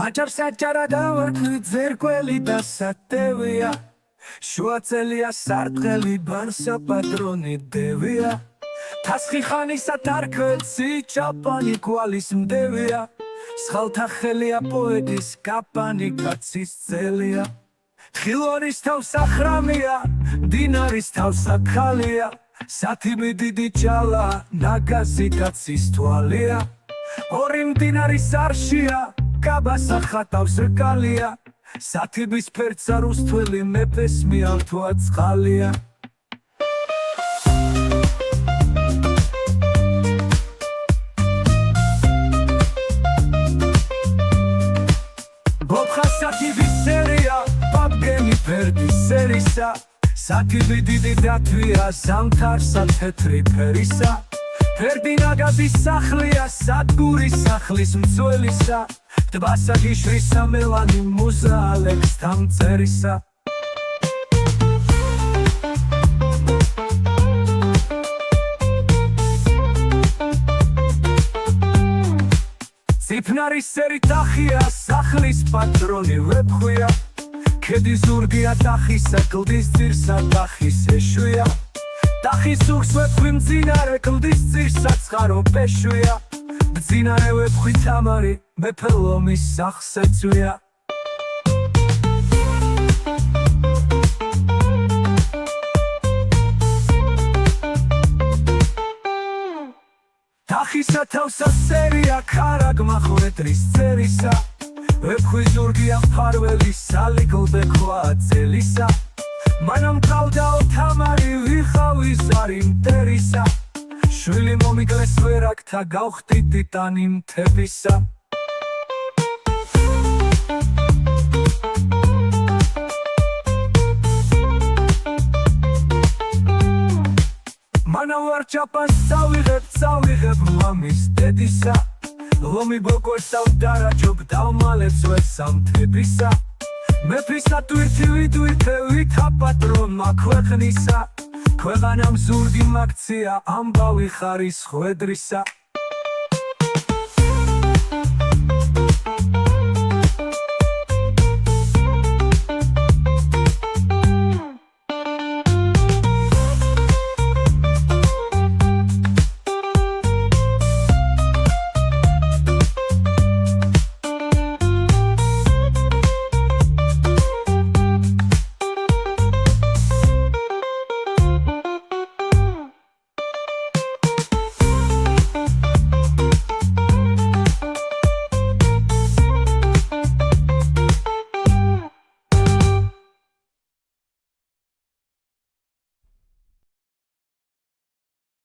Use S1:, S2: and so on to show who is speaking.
S1: აჭარ-საჭარა დავარქვი ძერკველი და სატევია შუაწელია სარტყელი ბარსა პატრონი დევია თასხი ხანისა თარქვეცი ჩაპანი კვალის მდევია სხალთა ხელია პოეტის კაპანი კაცის ძელია ხილონის თავსა ხრამია დინარის თავსა ქალია სათიბი დიდი ჭალა ნაგაზი კაცის თვალია ორი მდინარის არშია კაბასა ხატავს რკალია სათიბის ფერცა რუსთველი მეფეს მიართვა წყალია ბობხა სათიბის სერია ბაბგენი ფერდის სერისა სათიბი დიდი დათვია ზამთარსა თეთრი ფერისა ფერდი ნაგაზის სახლია სადგურის სახლის მცველისა ტბასა გიშრისა მელანი მუზა ალექს დამწერისა ციფნარის სერი ტახია სახლის პატრონი ვეფხვია ქედი ზურგია ტახისა კლდის ძირსა ტახის ეშვია ტახის ზურგს ვეფხვი მძინარე კლდის ძირსა ცხარო პეშვია მძინარე ვეფხვი თამარი მეფე ლომის სახლს ეწვია ტახისა თავსა სერია ქარაგმა ხვედრის წერისა ვეფხვი ზურგია მფარველი სალიკლდე ქვა ძელისა მანამ თავდაო თამარი ვიხავი ზარი მტერისა შვილი მომიკლეს ვერაკთა გავხდი ტიტანი მთებისა მანამ ვარჩაპანს წავიღებ მამის დედისა ლომი ბოკვერს დავდარაჯობ დავმალებს ვესამთებისა მეფისა ტვირთი ვითა პატრონმა ქვეყნისა ქვეყანამ ზურგი მაქცია ამბავი ხარის ხვედრისა